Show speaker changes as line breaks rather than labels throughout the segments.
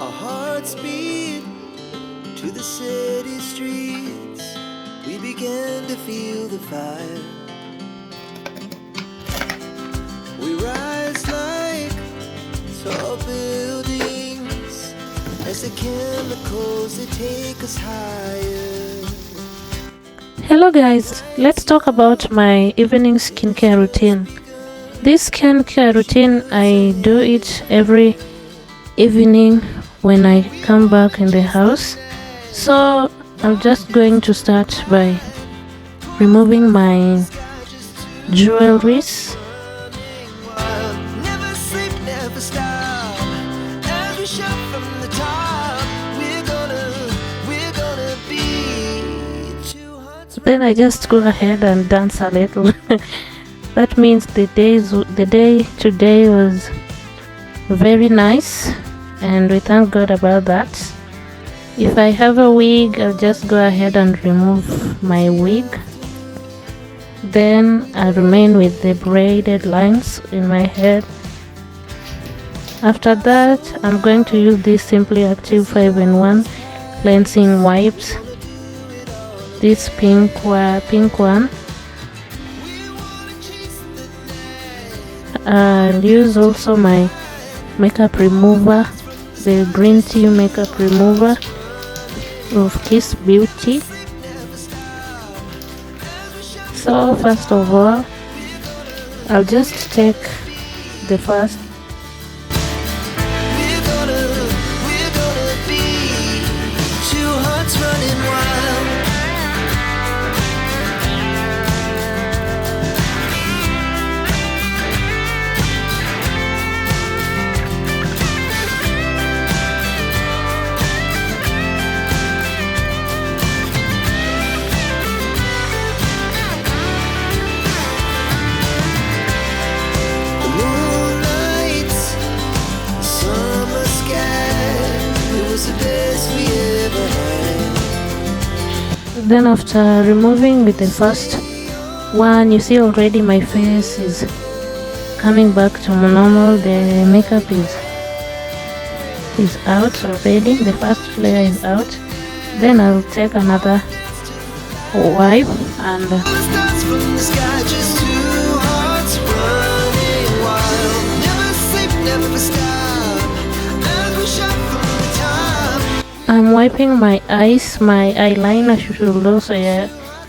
Our hearts beat to the city streets. We began to feel the fire. We rise like tall buildings as the chemicals they take us higher.
Hello guys, let's talk about my evening skincare routine. This skincare routine, I do it every evening when I come back in the house. So I'm just going to start by removing my jewelries.
Never sleep, never stop. Every shot from the top. We're gonna be too hot to
Then I just go ahead and dance a little. That means the day today was very nice, and we thank God about that. If I have a wig, I'll just go ahead and remove my wig. Then I remain with the braided lines in my head. After that, I'm going to use this Simply Active 5-in-1 cleansing wipes. This pink one. I'll use also my makeup remover, the green tea makeup remover of Kiss Beauty. So first of all, I'll just take the first.
We're gonna be two hearts running wild. The moonlight, summer sky, it was the best we ever had.
Then after removing with the first one, you see already my face is coming back to normal. The makeup is out already. The first layer is out. Then I'll take another wipe and
The stars from the sky, just two hearts running wild. Never sleep, never stop. Every shot from the top.
I'm wiping my eyes. My eyeliner should also,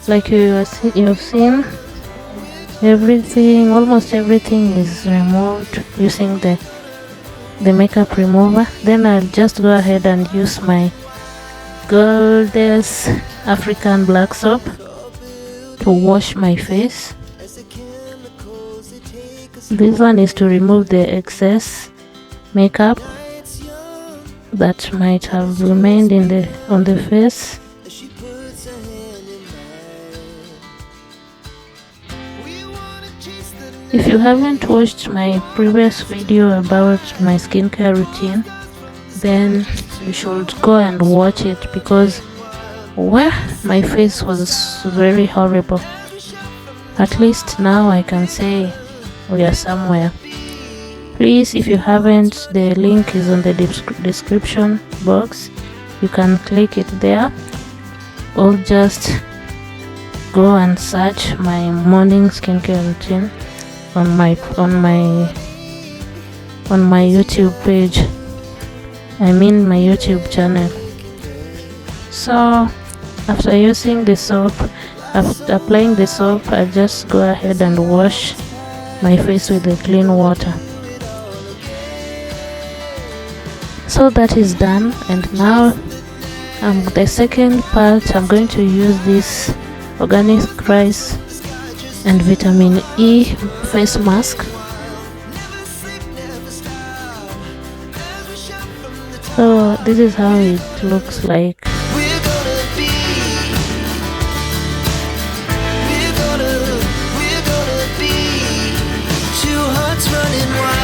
like you've seen, almost everything is removed using the makeup remover. Then I'll just go ahead and use my Goddess African black soap to wash my face. This one is to remove the excess makeup that might have remained on the face.
She puts her hand in mine. We wanna chase the
If you haven't watched my previous video about my skincare routine, then you should go and watch it, because my face was very horrible. At least now I can say we are somewhere. Please, if you haven't, the link is on the description box. You can click it there, or just go and search my morning skincare routine on my YouTube page. I mean my YouTube channel. So after using the soap, after applying the soap, I just go ahead and wash my face with the clean water. So that is done, and now the second part, I'm going to use this organic rice and vitamin E face mask. So this is how it looks like.
We're gonna be two hearts running wild.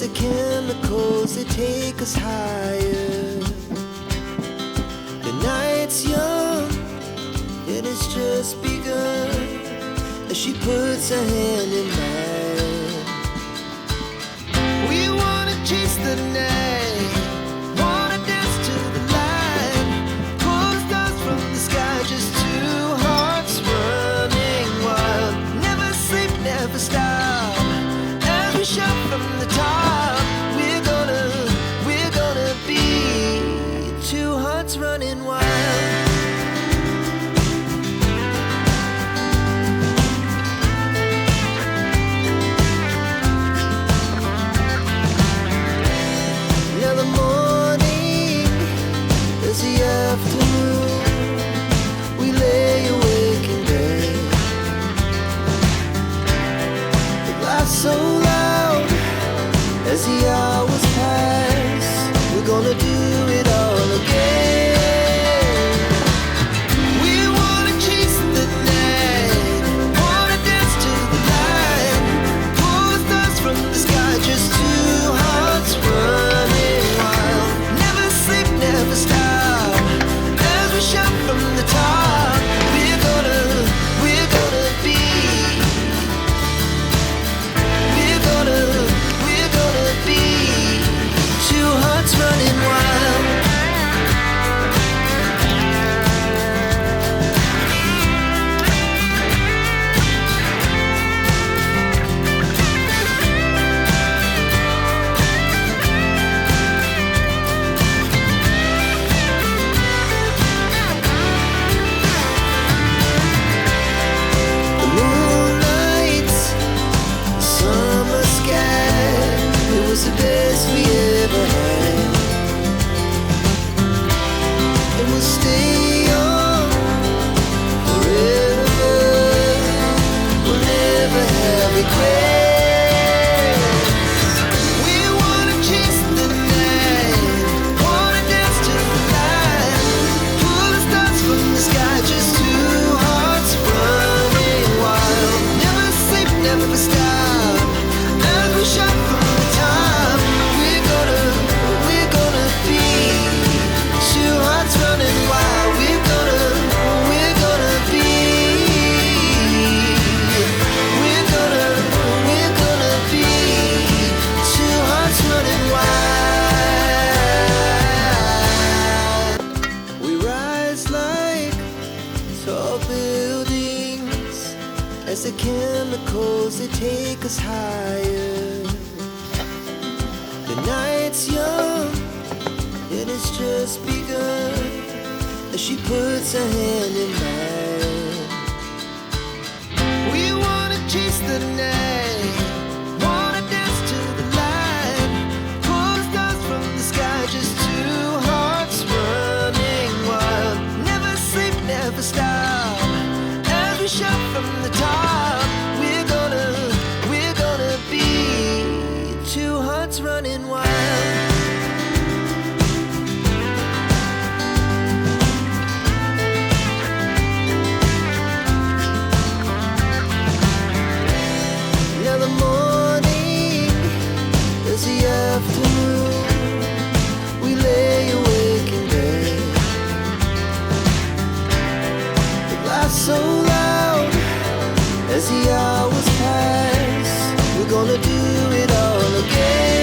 as the chemicals they take us higher. The night's young, and it's just begun, as she puts her hand in mine. We wanna chase the night, wanna dance to the light, pull the stars from the sky, just two hearts running wild. Never sleep, never stop, as we shout from the top. We're gonna be two hearts running wild. Now the morning is the afternoon. We lay awake in bed. The laughs so loud as the hours pass. We're gonna do it all again. We wanna chase the night, wanna dance to the light, pull the stars from the sky, just two hearts running wild. Never sleep, never stop, as we shout from the top. We're gonna be, we're gonna be two hearts running wild. The moonlight, summer sky, it was the best we ever had. And we'll stay young forever. We'll never have regrets. We wanna chase the night, wanna dance to the light, pull the stars from the sky, just two hearts running wild. Never sleep, never stop, as we shout from the top. We're gonna be two hearts running wild. We're gonna be, we're gonna be two hearts running wild. We rise like tall buildings, as the chemicals they take us higher. The night's young, and it's just begun, as she puts her hand in mine. We wanna chase the night, wanna dance to the light, pull the stars from the sky, just two hearts running wild. Never sleep, never stop, as we shout from the top. We're gonna be two hearts running wild. Now the morning is the afternoon. We lay awake in bed. The laughs so loud as the hours pass. We're gonna do it all again.